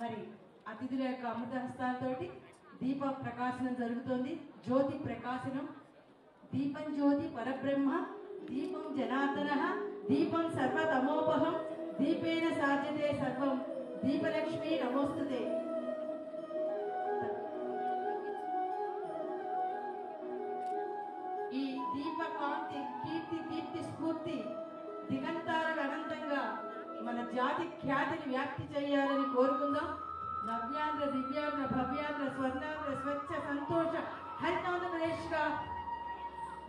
మరి అతిథుల యొక్క అమృత హస్తాలతోటి దీప ప్రకాశనం జరుగుతోంది. జ్యోతి ప్రకాశనం. దీపం జ్యోతి పరబ్రహ్మ, దీపం జనార్దనః, దీపం సర్వతమోపహం, దీపేన సాధ్యతే సర్వం, దీపలక్ష్మీ నమోస్తుతే. ఈ దీప కాంతి కీర్తి దీప్తి స్ఫూర్తి దిగంతారులు అనంతంగా మన జాతి ఖ్యాతిని వ్యాప్తి చేయాలని కోరుకుందాం. నవ్యాంధ్ర, దివ్యాంధ్ర, భవ్యాంధ్ర, స్వర్ణాంధ్ర, స్వచ్ఛ, సంతోష హరితాంధ్రప్రదేశ్గా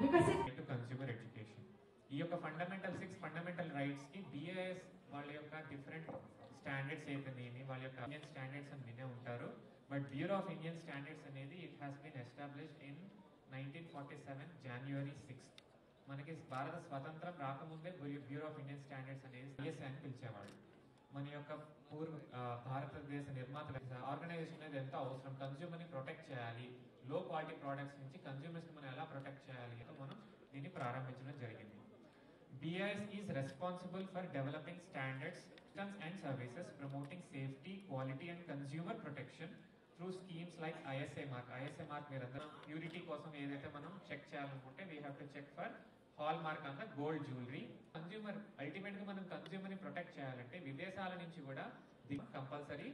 వికసిత్. కన్స్యూమర్ ఎడ్యుకేషన్ ఈ యొక్క సిక్స్ ఫండమెంటల్ రైట్స్ కి బిఐఎస్ వాళ్ళ యొక్క డిఫరెంట్ స్టాండర్డ్స్ అయితేనేమి వాళ్ళ యొక్క ఇండియన్ స్టాండర్డ్స్ అని వినే ఉంటారు. But bureau of Indian standards అనేది it has been established in 1947 January 6. మనకి భారత స్వతంత్రం రాకముందే బ్యూరో ఆఫ్ ఇండియన్ స్టాండర్డ్స్ అనేది బిఎస్ఐ అని పిలిచేవాళ్ళు. మన యొక్క భారతదేశ నిర్మాతల ఆర్గనైజేషన్ అనేది ఎంతో అవసరం. కన్స్యూమర్ని ప్రొటెక్ట్ చేయాలి, లో క్వాలిటీ ప్రోడక్ట్స్ నుంచి కన్స్యూమర్స్ని మనం ఎలా ప్రొటెక్ట్ చేయాలి అని మనం దీన్ని ప్రారంభించడం జరిగింది. BIS is responsible for developing standards, systems and services promoting safety, quality and consumer protection through schemes like ISA mark. ISA mark మీరందరూ ప్యూరిటీ కోసం ఏదైతే మనం చెక్ చేయాలనుకుంటే we have to check for hall mark అన్న gold jewellery. Consumer ultimate గా మనం consumer ని protect చేయాలంటే విదేశాల నుంచి కూడా కంపల్సరీ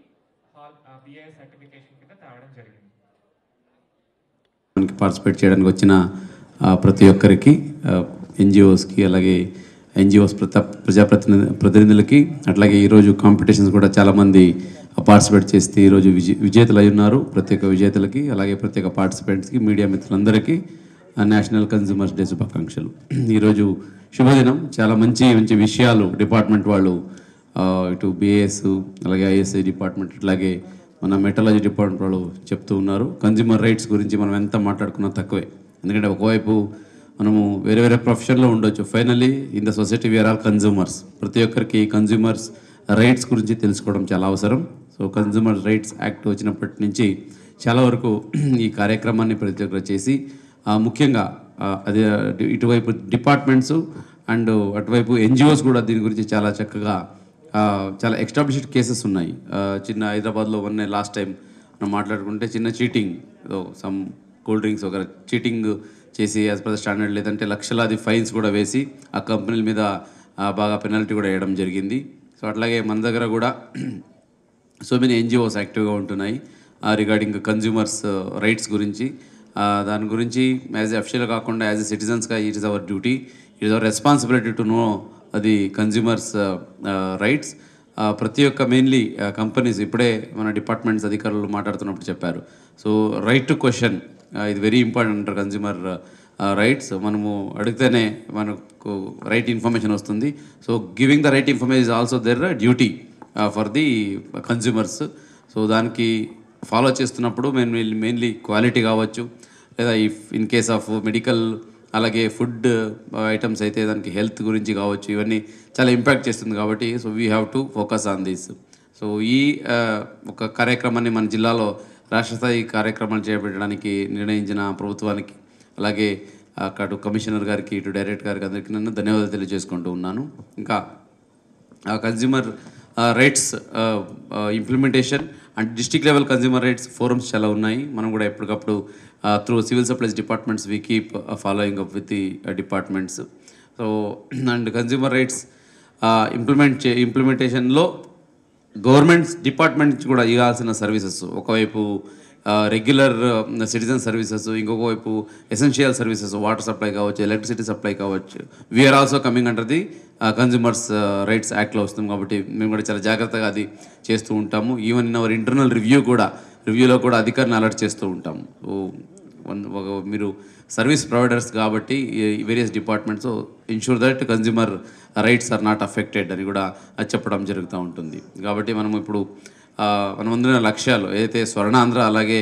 BIS సర్టిఫికేషన్ కింద తేవడం జరిగింది. పార్టిసిపేట్ చేయడానికి వచ్చిన ప్రతి ఒక్కరికి, ఎన్జిఓస్కి, అలాగే ఎన్జిఓస్ ప్రతినిధులకి, అట్లాగే ఈరోజు కాంపిటీషన్స్ కూడా చాలామంది పార్టిసిపేట్ చేస్తే ఈరోజు విజేతలు అయి ఉన్నారు. ప్రత్యేక విజేతలకి, అలాగే ప్రత్యేక పార్టిసిపెంట్స్కి, మీడియా మిత్రులందరికీ నేషనల్ కన్స్యూమర్స్ డే శుభాకాంక్షలు. ఈరోజు శుభదినం. చాలా మంచి మంచి విషయాలు డిపార్ట్మెంట్ వాళ్ళు, ఇటు బిఏఎస్, అలాగే ఐఎస్ఐ డిపార్ట్మెంట్, అట్లాగే మన మెటలాజీ డిపార్ట్మెంట్ వాళ్ళు చెప్తూ ఉన్నారు. కన్స్యూమర్ రైట్స్ గురించి మనం ఎంత మాట్లాడుకున్నా తక్కువే. ఎందుకంటే ఒకవైపు మనము వేరే వేరే ప్రొఫెషన్లో ఉండొచ్చు, finally in the society we are all consumers. ప్రతి ఒక్కరికి కన్స్యూమర్స్ రైట్స్ గురించి తెలుసుకోవడం చాలా అవసరం. సో కన్స్యూమర్ రైట్స్ యాక్ట్ వచ్చినప్పటి నుంచి చాలా వరకు ఈ కార్యక్రమాన్ని ప్రతి ఒక్కరు చేసి, ముఖ్యంగా అదే ఇటువైపు డిపార్ట్మెంట్స్ అండ్ అటువైపు ఎన్జిఓస్ కూడా దీని గురించి చాలా చక్కగా చాలా ఎస్టాబ్లిష్డ్ కేసెస్ ఉన్నాయి. చిన్న హైదరాబాద్లో లాస్ట్ టైం మనం మాట్లాడుకుంటే చిన్న చీటింగ్, సమ్ కూల్ డ్రింక్స్ ఒక చీటింగ్ చేసి యాజ్ పర్ ద స్టాండర్డ్, లేదంటే లక్షలాది ఫైన్స్ కూడా వేసి ఆ కంపెనీల మీద బాగా పెనాల్టీ కూడా వేయడం జరిగింది. సో అట్లాగే మన దగ్గర కూడా సో మెనీ ఎన్జిఓస్ యాక్టివ్గా ఉంటున్నాయి రిగార్డింగ్ కన్జ్యూమర్స్ రైట్స్ గురించి. దాని గురించి యాజ్ ఎ అఫీషియల్ కాకుండా యాజ్ ఎ సిటిజన్స్గా it is our duty, it is our responsibility to know అది కన్జ్యూమర్స్ రైట్స్. ప్రతి ఒక్క మెయిన్లీ కంపెనీస్, ఇప్పుడే మన డిపార్ట్మెంట్స్ అధికారులు మాట్లాడుతున్నప్పుడు చెప్పారు. సో రైట్ టు క్వశ్చన్ ఇది వెరీ ఇంపార్టెంట్ అంటారు. కన్జ్యూమర్ రైట్స్ మనము అడిగితేనే మనకు రైట్ ఇన్ఫర్మేషన్ వస్తుంది. So giving the right information is also their duty for the consumers. So దానికి ఫాలో చేస్తున్నప్పుడు మెయిన్లీ క్వాలిటీ కావచ్చు, లేదా ఇన్ కేస్ ఆఫ్ మెడికల్, అలాగే ఫుడ్ ఐటమ్స్ అయితే దానికి హెల్త్ గురించి కావచ్చు, ఇవన్నీ చాలా ఇంపాక్ట్ చేస్తుంది కాబట్టి so we have to focus on this. So ఈ ఒక కార్యక్రమాన్ని మన జిల్లాలో రాష్ట్ర స్థాయి కార్యక్రమాలు చేపట్టడానికి నిర్ణయించిన ప్రభుత్వానికి, అలాగే అటు కమిషనర్ గారికి, ఇటు డైరెక్టర్ గారికి అందరికీ నన్ను ధన్యవాదాలు తెలియజేసుకుంటూ ఉన్నాను. ఇంకా consumer rights implementation and district level consumer rights forums చాలా ఉన్నాయి. మనం కూడా ఎప్పటికప్పుడు through civil supplies departments we keep following up with the departments. So and consumer rights ఇంప్లిమెంటేషన్లో గవర్నమెంట్స్ డిపార్ట్మెంట్ నుంచి కూడా ఇవ్వాల్సిన సర్వీసెస్, ఒకవైపు రెగ్యులర్ సిటిజన్ సర్వీసెస్, ఇంకొక వైపు ఎసెన్షియల్ సర్వీసెస్, వాటర్ సప్లై కావచ్చు, ఎలక్ట్రిసిటీ సప్లై కావచ్చు, we are also coming under the consumers rights యాక్ట్లో వస్తుంది. కాబట్టి మేము కూడా చాలా జాగ్రత్తగా అది చేస్తూ ఉంటాము. ఈవెన్ ఇన్ అవర్ ఇంటర్నల్ రివ్యూలో కూడా అధికారిని అలర్ట్ చేస్తూ ఉంటాము. మీరు సర్వీస్ ప్రొవైడర్స్ కాబట్టి various departments ensure that consumer rights are not affected అని కూడా చెప్పడం జరుగుతూ ఉంటుంది. కాబట్టి మనము ఇప్పుడు మనం అందున్న లక్ష్యాలు ఏదైతే స్వర్ణాంధ్ర, అలాగే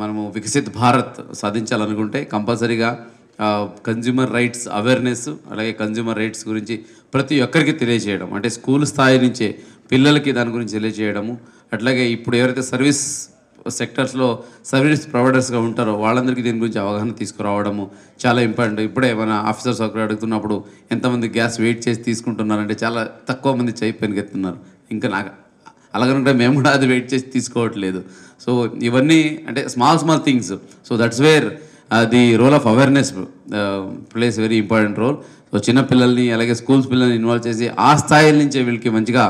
మనము వికసిత్ భారత్ సాధించాలనుకుంటే కంపల్సరీగా కన్జ్యూమర్ రైట్స్ అవేర్నెస్, అలాగే కన్జ్యూమర్ రైట్స్ గురించి ప్రతి ఒక్కరికి తెలియజేయడం, అంటే స్కూల్ స్థాయి నుంచే పిల్లలకి దాని గురించి తెలియజేయడము, అట్లాగే ఇప్పుడు ఎవరైతే సర్వీస్ సెక్టర్స్లో సర్వీస్ ప్రొవైడర్స్గా ఉంటారో వాళ్ళందరికీ దీని గురించి అవగాహన తీసుకురావడము చాలా ఇంపార్టెంట్. ఇప్పుడే మన ఆఫీసర్స్ ఒకరు అడుగుతున్నప్పుడు ఎంతమంది గ్యాస్ వెయిట్ చేసి తీసుకుంటున్నారంటే చాలా తక్కువ మంది చేయి పెనుగెత్తున్నారు. ఇంకా నాకు అలాగనుకుంటే మేము కూడా అది వెయిట్ చేసి తీసుకోవట్లేదు. సో ఇవన్నీ అంటే small things. So that's where the role of awareness plays very important role. So చిన్న పిల్లల్ని అలాగే స్కూల్స్ పిల్లల్ని ఇన్వాల్వ్ చేసి ఆ స్థాయిల నుంచే వీళ్ళకి మంచిగా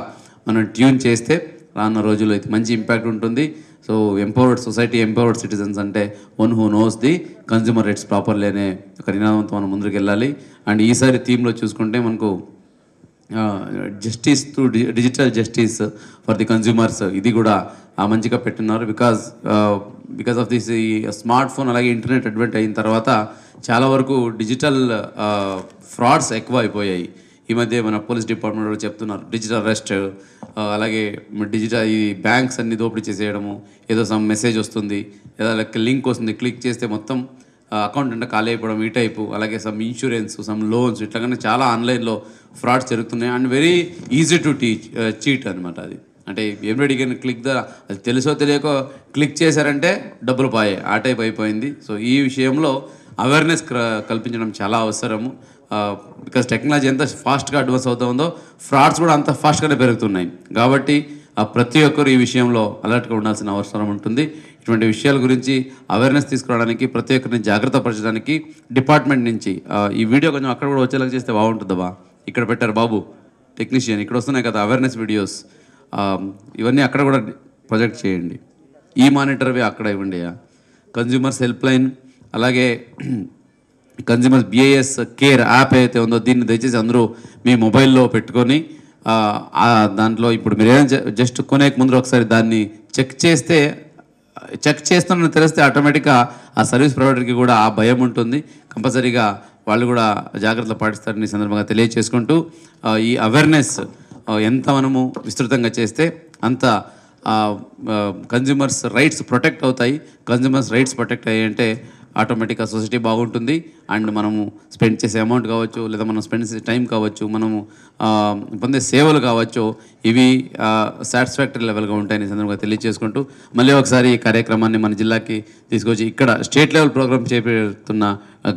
మనం ట్యూన్ చేస్తే రానున్న రోజుల్లో అయితే మంచి ఇంపాక్ట్ ఉంటుంది. So empowered society, empowered citizens అంటే one who knows the consumer rights properly అనే ఒక నినాదంతో మనం ముందుకు వెళ్ళాలి. అండ్ ఈసారి థీమ్లో చూసుకుంటే మనకు justice through digital justice for the consumers, ఇది కూడా మంచిగా పెట్టున్నారు. బికాస్ ఆఫ్ దిస్ ఈ స్మార్ట్ ఫోన్ అలాగే ఇంటర్నెట్ అడ్వెంట్ అయిన తర్వాత చాలా వరకు డిజిటల్ ఫ్రాడ్స్ ఎక్కువ అయిపోయాయి. ఈ మధ్య మన పోలీస్ డిపార్ట్మెంట్ వాళ్ళు చెప్తున్నారు డిజిటల్ అరెస్ట్, అలాగే డిజిటల్ ఈ బ్యాంక్స్ అన్ని దోపిడీ చేసేయడము, ఏదో సమ్ మెసేజ్ వస్తుంది, ఏదో లింక్ వస్తుంది, క్లిక్ చేస్తే మొత్తం అకౌంట్ అంటే ఖాళీ అయిపోవడం, ఈ టైపు. అలాగే సమ్ ఇన్సూరెన్స్, సమ్ లోన్స్, ఇట్లాగనే చాలా ఆన్లైన్లో ఫ్రాడ్స్ జరుగుతున్నాయి. And very easy to cheat అనమాట. అది అంటే ఎవ్రీబడి కెన్ క్లిక్ అది తెలుసో తెలియకో క్లిక్ చేశారంటే డబ్బులు పోయాయి, ఆ టైప్ అయిపోయింది. సో ఈ విషయంలో అవేర్నెస్ కల్పించడం చాలా అవసరము. బికాస్ టెక్నాలజీ ఎంత ఫాస్ట్గా అడ్వాన్స్ అవుతూ ఉందో ఫ్రాడ్స్ కూడా అంత ఫాస్ట్గానే పెరుగుతున్నాయి. కాబట్టి ప్రతి ఒక్కరు ఈ విషయంలో అలర్ట్గా ఉండాల్సిన అవసరం ఉంటుంది. ఇటువంటి విషయాల గురించి అవేర్నెస్ తీసుకురావడానికి, ప్రతి ఒక్కరిని జాగ్రత్త పరచడానికి డిపార్ట్మెంట్ నుంచి ఈ వీడియో కొంచెం అక్కడ కూడా వచ్చేలాగా చేస్తే బాగుంటుందా. ఇక్కడ పెట్టారు బాబు టెక్నీషియన్, ఇక్కడ వస్తున్నాయి కదా అవేర్నెస్ వీడియోస్, ఇవన్నీ అక్కడ కూడా ప్రొజెక్ట్ చేయండి. ఈ మానిటర్వి అక్కడ ఇవ్వండి. కన్జ్యూమర్స్ హెల్ప్ లైన్, అలాగే కన్జ్యూమర్స్ BIS కేర్ యాప్ అయితే ఉందో దీన్ని దయచేసి అందరూ మీ మొబైల్లో పెట్టుకొని దాంట్లో ఇప్పుడు మీరు ఏదైనా జస్ట్ కొనే ముందు ఒకసారి దాన్ని చెక్ చేస్తానని తెలిస్తే ఆటోమేటిక్గా ఆ సర్వీస్ ప్రొవైడర్కి కూడా ఆ భయం ఉంటుంది. కంపల్సరీగా వాళ్ళు కూడా జాగ్రత్తలు పాటిస్తారని సందర్భంగా తెలియచేసుకుంటూ ఈ అవేర్నెస్ ఎంత మనము విస్తృతంగా చేస్తే అంత కన్జ్యూమర్స్ రైట్స్ ప్రొటెక్ట్ అవుతాయి. కన్జ్యూమర్స్ రైట్స్ ప్రొటెక్ట్ అయ్యాయి అంటే ఆటోమేటిక్గా సొసైటీ బాగుంటుంది. అండ్ మనము స్పెండ్ చేసే అమౌంట్ కావచ్చు, లేదా మనం స్పెండ్ చేసే టైం కావచ్చు, మనము పొందే సేవలు కావచ్చు, ఇవి సాటిస్ఫాక్టరీ లెవెల్గా ఉంటాయని సందర్భంగా తెలియజేసుకుంటూ మళ్ళీ ఒకసారి ఈ కార్యక్రమాన్ని మన జిల్లాకి తీసుకొచ్చి ఇక్కడ స్టేట్ లెవెల్ ప్రోగ్రామ్ చేపడుతున్న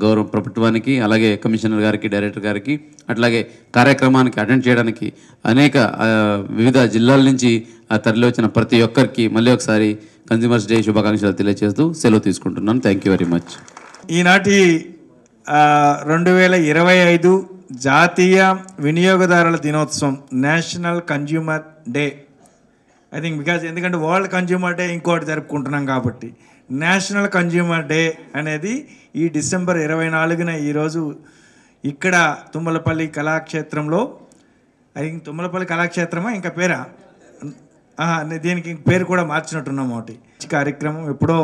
గౌరవ ప్రభుత్వానికి, అలాగే కమిషనర్ గారికి, డైరెక్టర్ గారికి, అట్లాగే కార్యక్రమానికి అటెండ్ చేయడానికి అనేక వివిధ జిల్లాల నుంచి తరలి వచ్చిన ప్రతి ఒక్కరికి మళ్ళీ ఒకసారి కన్జ్యూమర్స్ డే శుభాకాంక్షలు తెలియజేస్తూ సెలవు తీసుకుంటున్నాను. Thank you very much. ఈనాటి 2025 జాతీయ వినియోగదారుల దినోత్సవం, national consumer day. I think ఎందుకంటే వరల్డ్ కన్జ్యూమర్ డే ఇంకోటి జరుపుకుంటున్నాం కాబట్టి నేషనల్ కన్జ్యూమర్ డే అనేది ఈ డిసెంబర్ 24న ఈరోజు ఇక్కడ తుమ్మలపల్లి కళాక్షేత్రంలో, ఐ థింక్ తుమ్మలపల్లి కళాక్షేత్రమా ఇంకా పేరా, దీనికి పేరు కూడా మార్చినట్టున్నాం. ఒకటి కార్యక్రమం ఎప్పుడో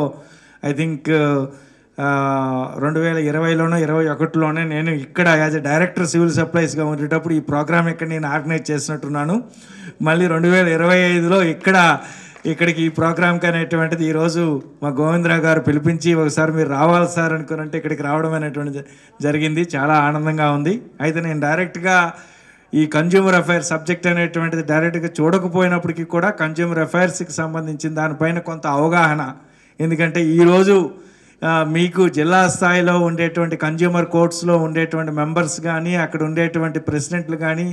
ఐ థింక్ 2020లోనో 2021లోనే నేను ఇక్కడ యాజ్ ఎ డైరెక్టర్ సివిల్ సప్లైస్గా ఉండేటప్పుడు ఈ ప్రోగ్రామ్ ఇక్కడ నేను ఆర్గనైజ్ చేసినట్టున్నాను. మళ్ళీ 2025లో ఇక్కడికి ఈ ప్రోగ్రామ్కి అనేటువంటిది ఈరోజు మా గోవిందరావు గారు పిలిపించి ఒకసారి మీరు రావాలి సార్ అనుకున్నంటే ఇక్కడికి రావడం అనేటువంటిది జరిగింది. చాలా ఆనందంగా ఉంది. అయితే నేను డైరెక్ట్గా ఈ కన్జ్యూమర్ అఫైర్స్ సబ్జెక్ట్ అనేటువంటిది డైరెక్ట్గా చూడకపోయినప్పటికీ కూడా కన్జ్యూమర్ అఫైర్స్కి సంబంధించిన దానిపైన కొంత అవగాహన, ఎందుకంటే ఈరోజు మీకు జిల్లా స్థాయిలో ఉండేటువంటి కన్జ్యూమర్ కోర్ట్స్లో ఉండేటువంటి మెంబర్స్ కానీ, అక్కడ ఉండేటువంటి ప్రెసిడెంట్లు కానీ,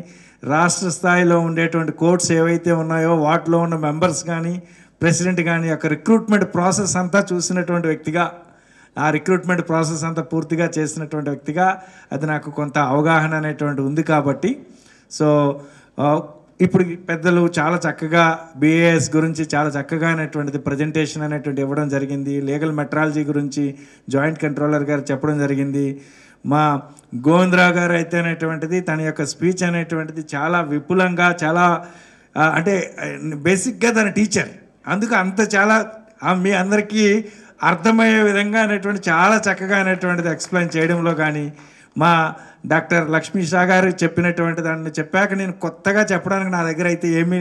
రాష్ట్ర స్థాయిలో ఉండేటువంటి కోర్ట్స్ ఏవైతే ఉన్నాయో వాటిలో ఉన్న మెంబర్స్ కానీ, ప్రెసిడెంట్ కానీ యొక్క రిక్రూట్మెంట్ ప్రాసెస్ అంతా చూసినటువంటి వ్యక్తిగా, ఆ రిక్రూట్మెంట్ ప్రాసెస్ అంతా పూర్తిగా చేసినటువంటి వ్యక్తిగా అది నాకు కొంత అవగాహన అనేటువంటి ఉంది. కాబట్టి సో ఇప్పుడు పెద్దలు చాలా చక్కగా BIS గురించి చాలా చక్కగా అనేటువంటిది ప్రజెంటేషన్ అనేటువంటి ఇవ్వడం జరిగింది. లీగల్ మెట్రాలజీ గురించి జాయింట్ కంట్రోలర్ గారు చెప్పడం జరిగింది. మా గోవిందరావు గారు అయితే అనేటువంటిది తన యొక్క స్పీచ్ అనేటువంటిది చాలా విపులంగా, చాలా అంటే బేసిక్గా తన టీచర్, అందుకు అంత చాలా మీ అందరికీ అర్థమయ్యే విధంగా అనేటువంటి చాలా చక్కగా అనేటువంటిది ఎక్స్ప్లెయిన్ చేయడంలో కానీ, మా డాక్టర్ లక్ష్మీ షా గారు చెప్పినటువంటి దాన్ని చెప్పాక నేను కొత్తగా చెప్పడానికి నా దగ్గర అయితే ఏమీ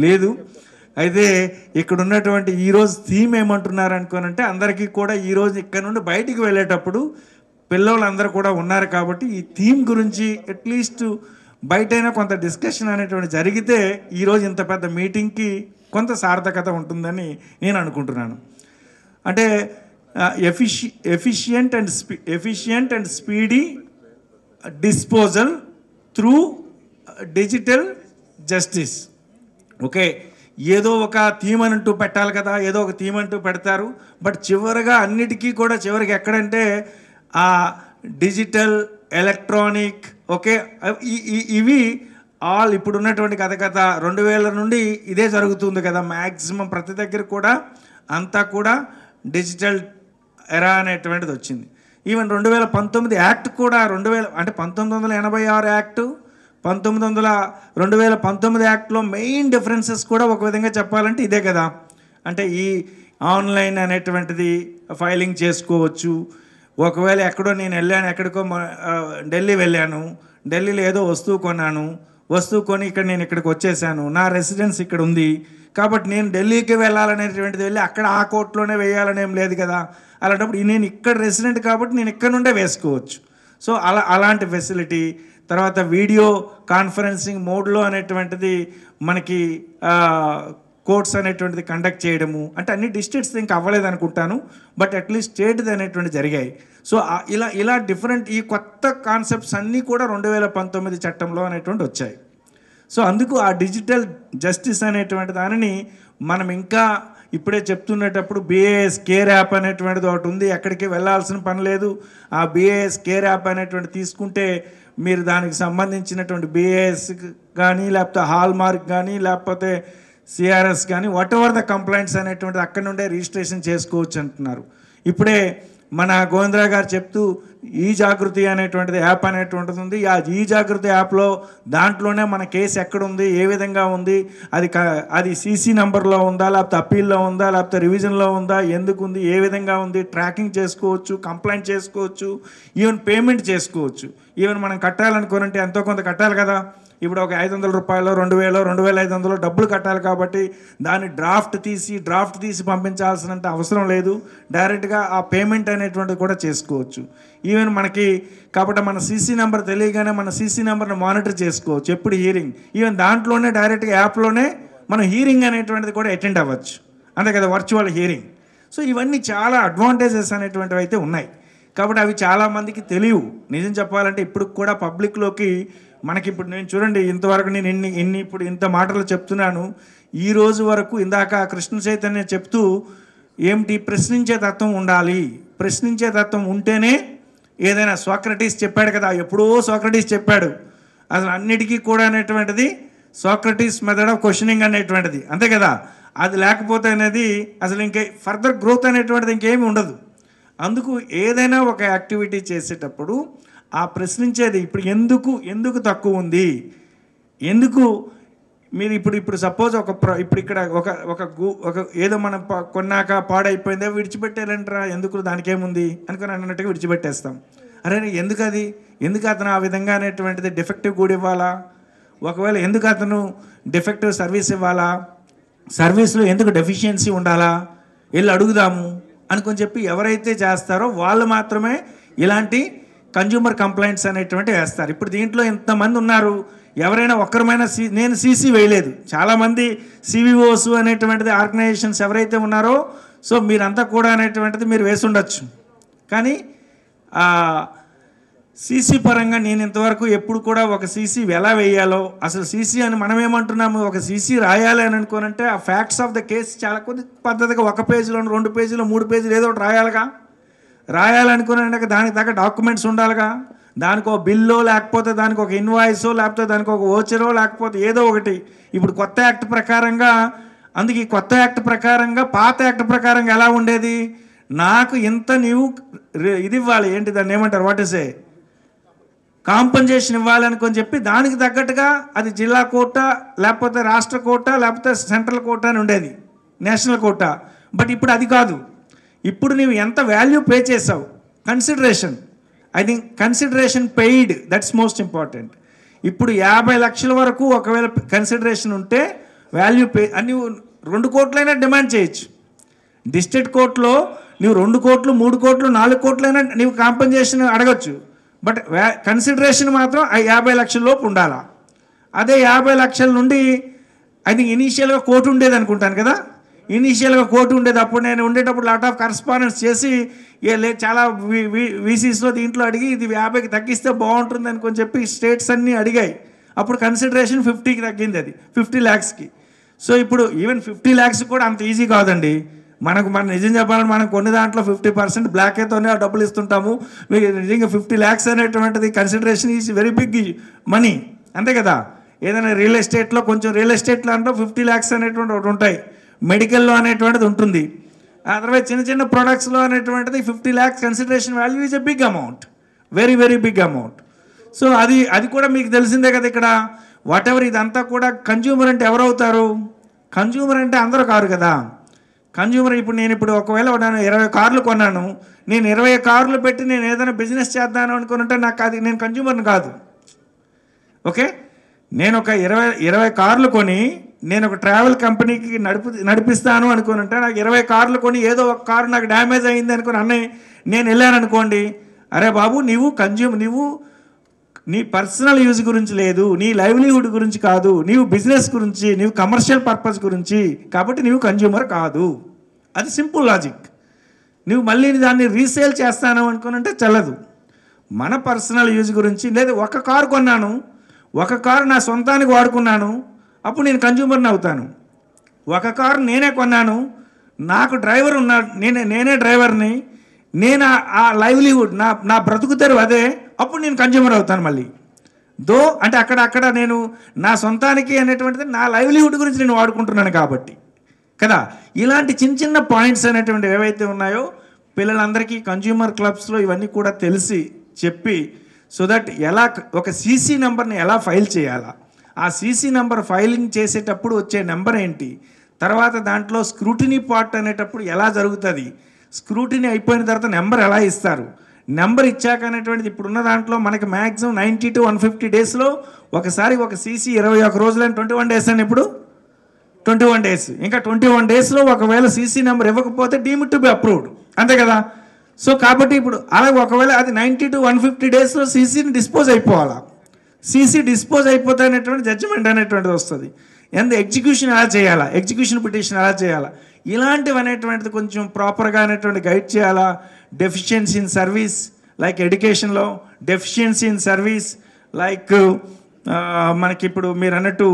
లేదు. అయితే ఇక్కడ ఉన్నటువంటి ఈరోజు థీమ్ ఏమంటున్నారు అనుకోనంటే, అందరికీ కూడా ఈరోజు ఇక్కడ నుండి బయటికి వెళ్ళేటప్పుడు పిల్లలందరూ కూడా ఉన్నారు కాబట్టి ఈ థీమ్ గురించి అట్లీస్ట్ బయటైనా కొంత డిస్కషన్ అనేటువంటి జరిగితే ఈరోజు ఇంత పెద్ద మీటింగ్కి కొంత సార్థకత ఉంటుందని నేను అనుకుంటున్నాను. అంటే efficient and speedy disposal through digital justice. Okay, ఏదో ఒక థీమ్ అంటూ పెట్టాలి కదా, ఏదో ఒక థీమ్ అంటూ పెడతారు. బట్ చివరిగా అన్నిటికీ కూడా చివరికి ఎక్కడంటే ఆ డిజిటల్, ఎలక్ట్రానిక్, ఓకే, ఇవి ఆల్ ఇప్పుడు ఉన్నటువంటి గత 2000 నుండి ఇదే జరుగుతుంది కదా. మ్యాక్సిమం ప్రతి దగ్గర కూడా అంతా కూడా డిజిటల్ ఎరా అనేటువంటిది వచ్చింది. ఈవెన్ 2019 యాక్ట్ కూడా 1986 యాక్టు 2019 యాక్ట్లో మెయిన్ డిఫరెన్సెస్ కూడా ఒక విధంగా చెప్పాలంటే ఇదే కదా. అంటే ఈ ఆన్లైన్ అనేటువంటిది ఫైలింగ్ చేసుకోవచ్చు. ఒకవేళ ఎక్కడో నేను వెళ్ళాను, ఎక్కడికో ఢిల్లీ వెళ్ళాను, ఢిల్లీలో ఏదో వస్తువు కొన్నాను, వస్తువు కొని నేను ఇక్కడికి వచ్చేసాను, నా రెసిడెన్స్ ఇక్కడ ఉంది కాబట్టి నేను ఢిల్లీకి వెళ్ళాలనేటువంటిది వెళ్ళి అక్కడ ఆ కోర్టులోనే వేయాలనేం లేదు కదా. అలాంటప్పుడు నేను ఇక్కడ రెసిడెంట్ కాబట్టి నేను ఇక్కడ నుండే వేసుకోవచ్చు. సో అలాంటి ఫెసిలిటీ. తర్వాత వీడియో కాన్ఫరెన్సింగ్ మోడ్లో అనేటువంటిది మనకి కోర్ట్స్ అనేటువంటిది కండక్ట్ చేయడము. అంటే అన్ని డిస్ట్రిక్ట్స్ ఇంకా అవ్వలేదు అనుకుంటాను, బట్ అట్లీస్ట్ స్టేట్ది అనేటువంటి జరిగాయి. సో ఇలా డిఫరెంట్ ఈ కొత్త కాన్సెప్ట్స్ అన్నీ కూడా 2019 చట్టంలో అనేటువంటి వచ్చాయి. సో అందుకు ఆ డిజిటల్ జస్టిస్ అనేటువంటి దానిని మనం ఇంకా ఇప్పుడే చెప్తున్నప్పుడు BAS కేర్ యాప్ అనేటువంటిది ఒకటి ఉంది. ఎక్కడికి వెళ్ళాల్సిన పని లేదు. ఆ BAS కేర్ యాప్ అనేటువంటి తీసుకుంటే మీరు దానికి సంబంధించినటువంటి BAS కానీ లేకపోతే హాల్మార్క్ కానీ లేకపోతే CRS కానీ వాట్ ఎవర్ ద కంప్లైంట్స్ అనేటువంటిది అక్కడ నుండే రిజిస్ట్రేషన్ చేసుకోవచ్చు అంటున్నారు. ఇప్పుడే మన గోవిందరా గారు చెప్తూ ఈ జాగృతి అనేటువంటిది యాప్ అనేటువంటిది ఉంది. ఆ ఈ జాగృతి యాప్లో దాంట్లోనే మన కేసు ఎక్కడుంది, ఏ విధంగా ఉంది, అది CC నెంబర్లో ఉందా, లేకపోతే అప్పీల్లో ఉందా, లేకపోతే రివిజన్లో ఉందా, ఎందుకు ఉంది, ఏ విధంగా ఉంది, ట్రాకింగ్ చేసుకోవచ్చు, కంప్లైంట్ చేసుకోవచ్చు, ఈవెన్ పేమెంట్ చేసుకోవచ్చు. ఈవెన్ మనం కట్టాలనుకోనంటే ఎంతో కొంత కట్టాలి కదా. ఇప్పుడు ఒక 500 రూపాయలు, 2000, 2500 డబ్బులు కట్టాలి కాబట్టి దాన్ని డ్రాఫ్ట్ తీసి పంపించాల్సినంత అవసరం లేదు. డైరెక్ట్గా ఆ పేమెంట్ అనేటువంటిది కూడా చేసుకోవచ్చు. ఈవెన్ మనకి కాబట్టి మన CC నెంబర్ తెలియగానే మన CC నెంబర్ని మానిటర్ చేసుకోవచ్చు. ఎప్పుడు హీరింగ్, ఈవెన్ దాంట్లోనే డైరెక్ట్గా యాప్లోనే మనం హీరింగ్ అనేటువంటిది కూడా అటెండ్ అవ్వచ్చు. అంతే కదా, వర్చువల్ హీరింగ్. సో ఇవన్నీ చాలా అడ్వాంటేజెస్ అనేటువంటివి అయితే ఉన్నాయి. కాబట్టి అవి చాలామందికి తెలియవు. నిజం చెప్పాలంటే ఇప్పుడు కూడా పబ్లిక్లోకి మనకి ఇప్పుడు నేను చూడండి, ఇంతవరకు నేను ఇప్పుడు ఇంత మాటలు చెప్తున్నాను. ఈ రోజు వరకు ఇందాక కృష్ణ చైతన్య చెప్తూ ఏమిటి, ప్రశ్నించే తత్వం ఉండాలి, ప్రశ్నించే తత్వం ఉంటేనే ఏదైనా. సోక్రటీస్ చెప్పాడు కదా, ఎప్పుడో సోక్రటీస్ చెప్పాడు అసలు అన్నిటికీ కూడా అనేటువంటిది సోక్రటీస్ మెథడ్ ఆఫ్ క్వశ్చనింగ్ అనేటువంటిది, అంతే కదా. అది లేకపోతే అనేది అసలు ఇంకే ఫర్దర్ గ్రోత్ అనేటువంటిది ఇంకేమీ ఉండదు. అందుకు ఏదైనా ఒక యాక్టివిటీ చేసేటప్పుడు ఆ ప్రశ్నించేది ఇప్పుడు ఎందుకు తక్కువ ఉంది, ఎందుకు మీరు ఇప్పుడు సపోజ్ ఇప్పుడు ఇక్కడ ఒక ఏదో మనం కొన్నాక పాడైపోయిందే విడిచిపెట్టేయాలంటారా, ఎందుకు దానికేముంది అనుకుని అన్నట్టుగా విడిచిపెట్టేస్తాం. అరే ఎందుకు అతను ఆ విధంగా అనేటువంటిది డిఫెక్టివ్ కూడా ఇవ్వాలా, ఒకవేళ ఎందుకు అతను డిఫెక్టివ్ సర్వీస్ ఇవ్వాలా, సర్వీస్లో ఎందుకు డెఫిషియన్సీ ఉండాలా, వెళ్ళి అడుగుదాము అనుకొని చెప్పి ఎవరైతే చేస్తారో వాళ్ళు మాత్రమే ఇలాంటి కన్జ్యూమర్ కంప్లైంట్స్ అనేటువంటి వేస్తారు. ఇప్పుడు దీంట్లో ఇంతమంది ఉన్నారు, ఎవరైనా ఒక్కరమైనా నేను CC వేయలేదు, చాలామంది CVOs అనేటువంటిది ఆర్గనైజేషన్స్ ఎవరైతే ఉన్నారో సో మీరంతా కూడా అనేటువంటిది మీరు వేసి ఉండొచ్చు. కానీ CC పరంగా నేను ఇంతవరకు ఎప్పుడు కూడా ఒక CC ఎలా వేయాలో, అసలు CC అని మనం ఏమంటున్నాము, ఒక CC రాయాలి అని అనుకోనంటే ఆ ఫ్యాక్ట్స్ ఆఫ్ ద కేసు చాలా కొద్ది పద్ధతిగా 1 పేజీలో 2 పేజీలో 3 పేజీలు ఏదో ఒకటి రాయాలనుకున్నాక దానికి తగ్గ డాక్యుమెంట్స్ ఉండాలిగా. దానికి ఒక బిల్లో, లేకపోతే దానికి ఒక ఇన్వాయిసో, లేకపోతే దానికి ఒక ఓచరో, లేకపోతే ఏదో ఒకటి. ఇప్పుడు కొత్త యాక్ట్ ప్రకారంగా, అందుకే ఈ కొత్త యాక్ట్ ప్రకారంగా పాత యాక్ట్ ప్రకారంగా ఎలా ఉండేది, నాకు ఇంత నీవు ఇది ఇవ్వాలి, ఏంటి దాన్ని ఏమంటారు, వాట్ ఇస్ కాంపన్సేషన్ ఇవ్వాలి అనుకొని చెప్పి దానికి తగ్గట్టుగా అది జిల్లా కోర్టా, లేకపోతే రాష్ట్ర కోర్టా, లేకపోతే సెంట్రల్ కోర్టా అని ఉండేది, నేషనల్ కోర్టా. బట్ ఇప్పుడు అది కాదు. ఇప్పుడు నీవు ఎంత వాల్యూ పే చేసావు, consideration, I think consideration paid, that's most important. ఇప్పుడు 50 లక్షల వరకు ఒకవేళ కన్సిడరేషన్ ఉంటే వాల్యూ పే అని 2 కోట్లైనా డిమాండ్ చేయొచ్చు. డిస్ట్రిక్ట్ కోర్టులో నువ్వు 2 కోట్లు 3 కోట్లు 4 కోట్లైనా నీవు కాంపన్సేషన్ అడగచ్చు. బట్ కన్సిడరేషన్ మాత్రం 50 లక్షల లోపు ఉండాలా. అదే 50 లక్షల నుండి ఐ థింక్ ఇనీషియల్గా కోర్టు ఉండేది అనుకుంటాను కదా, ఇనీషియల్గా కోర్టు ఉండేది. అప్పుడు నేను ఉండేటప్పుడు లాట్ ఆఫ్ కరస్పాండెన్స్ చేసి చాలా VCSలో దీంట్లో అడిగి ఇది 50కి తగ్గిస్తే బాగుంటుంది అనుకొని చెప్పి స్టేట్స్ అన్నీ అడిగాయి. అప్పుడు కన్సిడరేషన్ 50కి తగ్గింది, అది 50 lakhsకి. సో ఇప్పుడు ఈవెన్ 50 lakhs కూడా అంత ఈజీ కాదండి. మన నిజం చెప్పాలంటే మనం కొన్ని దాంట్లో 50% బ్లాక్ అయితేనే డబ్బులు ఇస్తుంటాము. మీకు నిజంగా 50 lakhs అనేటువంటిది consideration is very big money, అంతే కదా. ఏదైనా రియల్ ఎస్టేట్లో కొంచెం రియల్ ఎస్టేట్లో అంటే 50 lakhs అనేటువంటి ఒకటి ఉంటాయి, మెడికల్లో అనేటువంటిది ఉంటుంది, అదర్వైజ్ చిన్న చిన్న ప్రొడక్ట్స్లో అనేటువంటిది 50 lakhs consideration value is a big amount, very very big amount. So అది కూడా మీకు తెలిసిందే కదా. ఇక్కడ వాట్ ఎవర్ ఇదంతా కూడా కన్జ్యూమర్ అంటే ఎవరవుతారు? కన్జ్యూమర్ అంటే అందరూ కారు కదా. కన్జ్యూమర్ ఇప్పుడు నేను ఒకవేళ 20 కార్లు కొన్నాను, నేను 20 కార్లు పెట్టి నేను ఏదైనా బిజినెస్ చేద్దాను అనుకుంటే నాకు అది నేను కన్జ్యూమర్ని కాదు. ఓకే, నేను ఒక 20 కార్లు కొని నేను ఒక ట్రావెల్ కంపెనీకి నడిపిస్తాను అనుకుంటే నాకు 20 కార్లు కొని ఏదో ఒక కారు నాకు డ్యామేజ్ అయింది అనుకుని అన్నయ్య నేను వెళ్ళాను అనుకోండి, అరే బాబు నువ్వు నీ పర్సనల్ యూజ్ గురించి లేదు, నీ లైవ్లీహుడ్ గురించి కాదు, నీవు బిజినెస్ గురించి, నీవు కమర్షియల్ పర్పస్ గురించి, కాబట్టి నీవు కన్జ్యూమర్ కాదు. అది సింపుల్ లాజిక్. నువ్వు మళ్ళీ దాన్ని రీసేల్ చేస్తాను అనుకున్నంటే చల్లదు. మన పర్సనల్ యూజ్ గురించి, లేదు ఒక కారు కొన్నాను, ఒక కారు నా సొంతానికి వాడుకున్నాను, అప్పుడు నేను కన్జ్యూమర్ని అవుతాను. ఒక కారు నేనే కొన్నాను, నాకు డ్రైవర్ ఉన్నాడు, నేనే డ్రైవర్ని, నేను ఆ లైవ్లీహుడ్ నా బ్రతుకు తెరువు అదే, అప్పుడు నేను కన్జ్యూమర్ అవుతాను మళ్ళీ. అంటే అక్కడ నేను నా సొంతానికి అనేటువంటిది నా లైవ్లీహుడ్ గురించి నేను వాడుకుంటున్నాను కాబట్టి కదా. ఇలాంటి చిన్న చిన్న పాయింట్స్ అనేటువంటివి ఏవైతే ఉన్నాయో పిల్లలందరికీ కన్జ్యూమర్ క్లబ్స్లో ఇవన్నీ కూడా తెలిసి చెప్పి, సో దట్ ఎలా ఒక సీసీ నెంబర్ని ఎలా ఫైల్ చేయాలా, ఆ సీసీ నెంబర్ ఫైలింగ్ చేసేటప్పుడు వచ్చే నెంబర్ ఏంటి, తర్వాత దాంట్లో స్క్రూటినీ పార్ట్ అనేటప్పుడు ఎలా జరుగుతుంది, స్క్రూటినీ అయిపోయిన తర్వాత నెంబర్ ఎలా ఇస్తారు, నెంబర్ ఇచ్చాక అనేటువంటిది ఇప్పుడున్న దాంట్లో మనకి మ్యాక్సిమం 90 to 150 daysలో ఒకసారి ఒక సీసీ 21 రోజులని 21 days అని, ఇప్పుడు 21 days, ఇంకా 21 daysలో ఒకవేళ సీసీ నెంబర్ ఇవ్వకపోతే డీమ్డ్ టు బి అప్రూవ్డ్, అంతే కదా. సో కాబట్టి ఇప్పుడు అలాగే ఒకవేళ అది 90 to 150 daysలో సీసీని డిస్పోజ్ అయిపోవాలా, సీసీ డిస్పోజ్ అయిపోతే అనేటువంటి జడ్జిమెంట్ అనేటువంటిది వస్తుంది. ఎగ్జిక్యూషన్ ఎలా చేయాలా, ఎగ్జిక్యూషన్ పిటిషన్ ఎలా చేయాలా, ఇలాంటివి అనేటువంటిది కొంచెం ప్రాపర్గా అనేటువంటి గైడ్ చేయాలా. డెఫిషియన్సీ ఇన్ సర్వీస్ లైక్ ఎడ్యుకేషన్లో, డెఫిషియన్సీ ఇన్ సర్వీస్ లైక్ మనకి ఇప్పుడు మీరు అన్నట్టు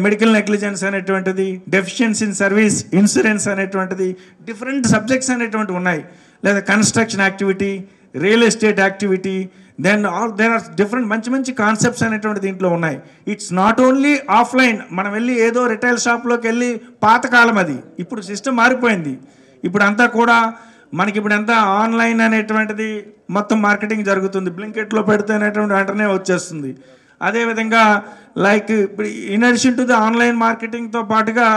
మెడికల్ నెగ్లిజెన్స్ అనేటువంటిది, డెఫిషియన్సీ ఇన్ సర్వీస్ ఇన్సూరెన్స్ అనేటువంటిది, డిఫరెంట్ సబ్జెక్ట్స్ అనేటువంటివి ఉన్నాయి. లేదా construction activity, real estate activity, then there are different మంచి కాన్సెప్ట్స్ అనేటువంటి దీంట్లో ఉన్నాయి. ఇట్స్ నాట్ ఓన్లీ ఆఫ్లైన్, మనం వెళ్ళి ఏదో రిటైల్ షాప్లోకి వెళ్ళి పాతకాలం అది, ఇప్పుడు సిస్టమ్ మారిపోయింది. ఇప్పుడు అంతా కూడా మనకి ఇప్పుడు అంతా ఆన్లైన్ అనేటువంటిది మొత్తం మార్కెటింగ్ జరుగుతుంది, బ్లింకెట్లో పెడితే అనేటువంటి వెంటనే వచ్చేస్తుంది. అదేవిధంగా లైక్ ఇప్పుడు in addition to the online మార్కెటింగ్తో పాటుగా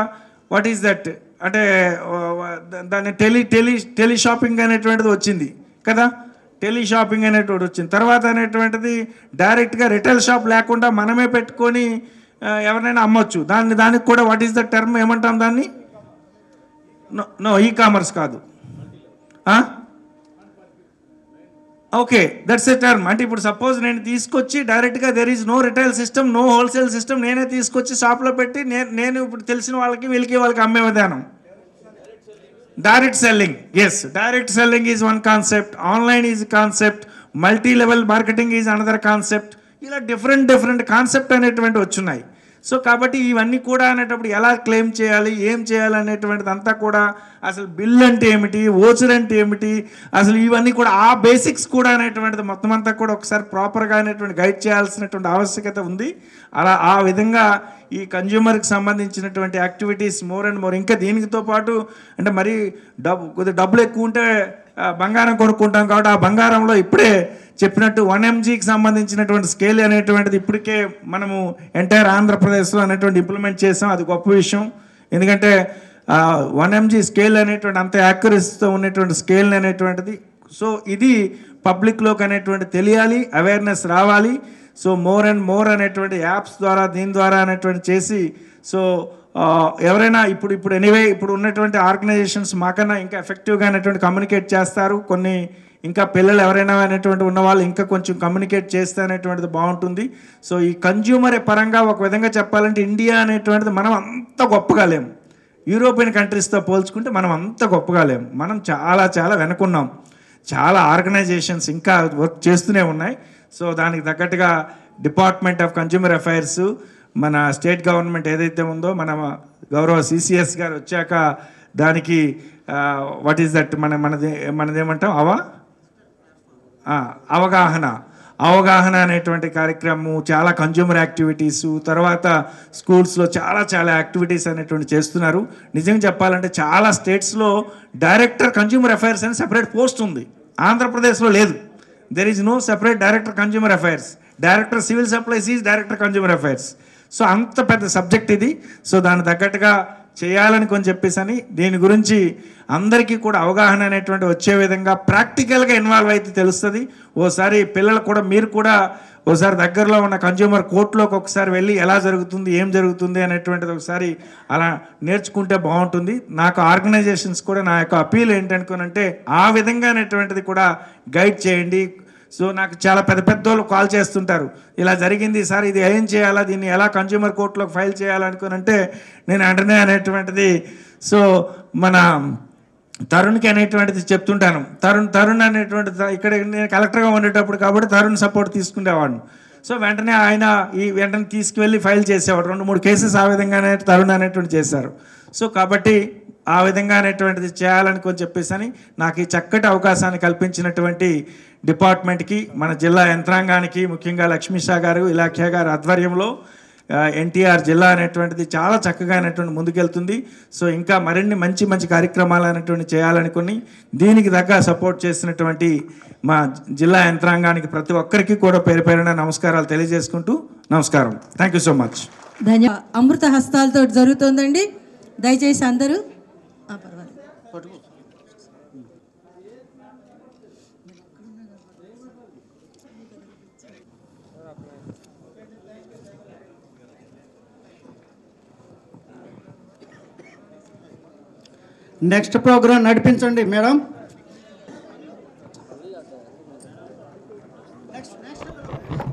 వాట్ ఈస్ దట్ అంటే దాన్ని టెలి షాపింగ్ అనేటువంటిది వచ్చింది కదా, టెలి షాపింగ్ అనేటువంటి వచ్చింది. తర్వాత అనేటువంటిది డైరెక్ట్గా రిటైల్ షాప్ లేకుండా మనమే పెట్టుకొని ఎవరినైనా అమ్మొచ్చు. దానికి కూడా వాట్ ఈస్ ద టర్మ్ ఏమంటాం దాన్ని? నో ఈ కామర్స్ కాదు, ఓకే దట్స్ ఎ టర్మ్. అంటే ఇప్పుడు సపోజ్ నేను తీసుకొచ్చి డైరెక్ట్గా there is no retail system, no wholesale system, నేనే తీసుకొచ్చి షాప్లో పెట్టి నేను ఇప్పుడు తెలిసిన వాళ్ళకి అమ్మే విధానం direct selling. Yes, direct selling is one concept, online is a concept, multi-level marketing is another concept. ఇలా డిఫరెంట్ కాన్సెప్ట్ అనేటువంటి వచ్చున్నాయి. సో కాబట్టి ఇవన్నీ కూడా అనేటప్పుడు ఎలా క్లెయిమ్ చేయాలి, ఏం చేయాలి అనేటువంటిది అంతా కూడా, అసలు బిల్ అంటే ఏమిటి, ఓచర్ అంటే ఏమిటి, అసలు ఇవన్నీ కూడా ఆ బేసిక్స్ కూడా అనేటువంటిది మొత్తం అంతా కూడా ఒకసారి ప్రాపర్గా అనేటువంటి గైడ్ చేయాల్సినటువంటి ఆవశ్యకత ఉంది. అలా ఆ విధంగా ఈ కన్జ్యూమర్కి సంబంధించినటువంటి యాక్టివిటీస్ మోర్ అండ్ మోర్, ఇంకా దీనితో పాటు అంటే మరి కొద్దిగా డబ్బులు ఎక్కువ ఉంటే బంగారం కొనుక్కుంటాం కాబట్టి ఆ బంగారంలో ఇప్పుడే చెప్పినట్టు 1 mgకి సంబంధించినటువంటి స్కేల్ అనేటువంటిది ఇప్పటికే మనము ఎంటైర్ ఆంధ్రప్రదేశ్లో అనేటువంటి ఇంప్లిమెంట్ చేసాం. అది గొప్ప విషయం, ఎందుకంటే 1 mg స్కేల్ అనేటువంటి అంత యాక్యురసీతో ఉన్నటువంటి స్కేల్ అనేటువంటిది. సో ఇది పబ్లిక్లోకి అనేటువంటి తెలియాలి, అవేర్నెస్ రావాలి. సో మోర్ అండ్ మోర్ అనేటువంటి యాప్స్ ద్వారా దీని ద్వారా అనేటువంటి చేసి, సో ఎవరైనా ఇప్పుడు ఎనీవే ఇప్పుడు ఉన్నటువంటి ఆర్గనైజేషన్స్ మాకన్నా ఇంకా ఎఫెక్టివ్గా అనేటువంటి కమ్యూనికేట్ చేస్తారు. కొన్ని ఇంకా పిల్లలు ఎవరైనా అనేటువంటి ఉన్నవాళ్ళు ఇంకా కొంచెం కమ్యూనికేట్ చేస్తే అనేటువంటిది బాగుంటుంది. సో ఈ కన్జ్యూమర్ పరంగా ఒక విధంగా చెప్పాలంటే ఇండియా అనేటువంటిది మనం అంత గొప్పగా లేము, యూరోపియన్ కంట్రీస్తో పోల్చుకుంటే మనం అంత గొప్పగా లేము, మనం చాలా వెనుకున్నాం. చాలా ఆర్గనైజేషన్స్ ఇంకా వర్క్ చేస్తూనే ఉన్నాయి. సో దానికి తగ్గట్టుగా డిపార్ట్మెంట్ ఆఫ్ కన్జ్యూమర్ అఫైర్స్ మన స్టేట్ గవర్నమెంట్ ఏదైతే ఉందో మన గౌరవ సిసిఎస్ గారు వచ్చాక దానికి వాట్ ఈస్ దట్ మనదేమంటాం అవగాహన అనేటువంటి కార్యక్రమం, చాలా కన్జ్యూమర్ యాక్టివిటీసు, తర్వాత స్కూల్స్లో చాలా యాక్టివిటీస్ అనేటువంటి చేస్తున్నారు. నిజంగా చెప్పాలంటే చాలా స్టేట్స్లో డైరెక్టర్ కన్జ్యూమర్ అఫైర్స్ అని సెపరేట్ పోస్ట్ ఉంది. ఆంధ్రప్రదేశ్లో లేదు. There is no separate director consumer affairs. Director civil supplies is director consumer affairs. So అంత పెద్ద సబ్జెక్ట్ ఇది. సో దానికి తగ్గట్టుగా చేయాలని కొంచెం చెప్పేసి దీని గురించి అందరికీ కూడా అవగాహన అనేటువంటి వచ్చే విధంగా ప్రాక్టికల్గా ఇన్వాల్వ్ అయితే తెలుస్తుంది. ఓసారి పిల్లలు కూడా, మీరు కూడా ఓసారి దగ్గరలో ఉన్న కన్జ్యూమర్ కోర్టులోకి ఒకసారి వెళ్ళి ఎలా జరుగుతుంది, ఏం జరుగుతుంది అనేటువంటిది ఒకసారి అలా నేర్చుకుంటే బాగుంటుంది. నాకు ఆర్గనైజేషన్స్ కూడా నా యొక్క అపీల్ ఏంటనుకోనంటే ఆ విధంగా అనేటువంటిది కూడా గైడ్ చేయండి. సో నాకు చాలా పెద్దోళ్ళు కాల్ చేస్తుంటారు, ఇలా జరిగింది సార్, ఇది ఏం చేయాలా, దీన్ని ఎలా కన్జ్యూమర్ కోర్టులోకి ఫైల్ చేయాలనుకోనంటే నేను వెంటనే అనేటువంటిది సో మన తరుణ్కి అనేటువంటిది చెప్తుంటాను. తరుణ్ అనేటువంటిది ఇక్కడ నేను కలెక్టర్గా ఉండేటప్పుడు కాబట్టి తరుణ్ సపోర్ట్ తీసుకునేవాడిని. సో వెంటనే ఆయన వెంటనే తీసుకువెళ్ళి ఫైల్ చేసేవాడు. 2-3 కేసెస్ ఆ విధంగానే తరుణ్ అనేటువంటి చేశారు. సో కాబట్టి ఆ విధంగా అనేటువంటిది చేయాలని కొంచెం చెప్పేసి నాకు ఈ చక్కటి అవకాశాన్ని కల్పించినటువంటి డిపార్ట్మెంట్కి, మన జిల్లా యంత్రాంగానికి, ముఖ్యంగా లక్ష్మీషా గారు, ఇలాఖ్యా గారు ఆధ్వర్యంలో ఎన్టీఆర్ జిల్లా అనేటువంటిది చాలా చక్కగా అనేటువంటి ముందుకెళ్తుంది. సో ఇంకా మరిన్ని మంచి కార్యక్రమాలు అనేటువంటి చేయాలనుకుని దీనికి తగ్గ సపోర్ట్ చేసినటువంటి మా జిల్లా యంత్రాంగానికి ప్రతి ఒక్కరికి కూడా పేరున నమస్కారాలు తెలియజేసుకుంటూ నమస్కారం. Thank you so much. అమృత హస్తాలతో జరుగుతుందండి. దయచేసి అందరూ నెక్స్ట్ ప్రోగ్రాం నడిపించండి మేడం.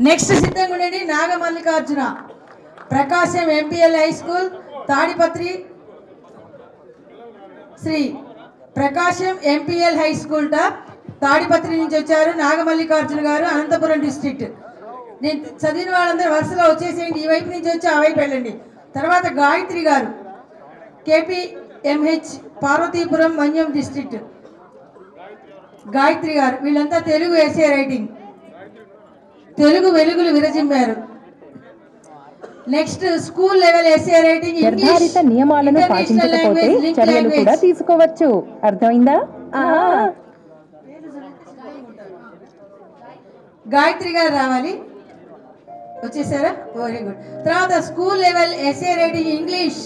నెక్స్ట్ సిద్ధంగా ఉండండి. Nagamallikarjuna, Prakasam MPL high school Tadipatri, Sri Prakasam MPL high school Tadipatri నుంచి వచ్చారు నాగమల్లికార్జున గారు, అనంతపురం డిస్ట్రిక్ట్. నేను చదివిన వాళ్ళందరూ వరుసలో వచ్చేసేయండి. ఈ వైపు నుంచి వచ్చి ఆ వైపు వెళ్ళండి. తర్వాత గాయత్రి గారు, KPMH పార్వతీపురం మన్యం డిస్ట్రిక్ట్. గాయత్రి గారు, వీళ్ళంతా తెలుగు ఎస్ఏ రైటింగ్, తెలుగు వెలుగులు విరజిమ్మారు. Next school level SA writing, నిర్ధారిత నియమాలను పాటించకపోతే చర్యలు కూడా తీసుకోవచ్చు. అర్థమైందా? గాయత్రి గారు రావాలి. వచ్చేసారా? Very good. తర్వాత school level SA writing English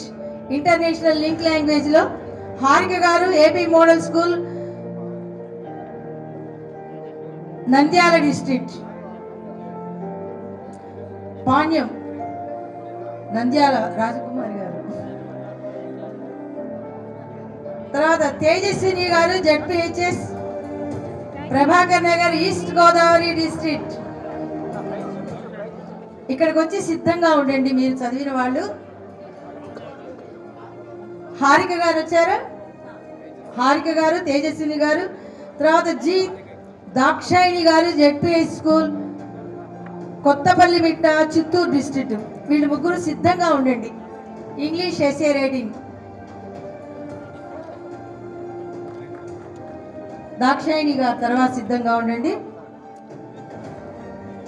international link language లో Harika garu, AP model school Nandyal district. Panyam Nandyal Rajakumari garu. తర్వాత Tejaswini garu, ZPHS Prabhakar Nagar east Godavari district. ఇక్కడికి వచ్చి సిద్ధంగా ఉండండి మీరు చదివిన వాళ్ళు. హారిక గారు వచ్చారా? హారిక గారు, తేజస్విని గారు. తర్వాత జి దాక్షాయిని గారు, ZPH స్కూల్ కొత్తపల్లి మిట్ట చిత్తూరు డిస్ట్రిక్ట్. వీళ్ళు ముగ్గురు సిద్ధంగా ఉండండి. English SA writing. దాక్షాయిని గారు తర్వాత సిద్ధంగా ఉండండి.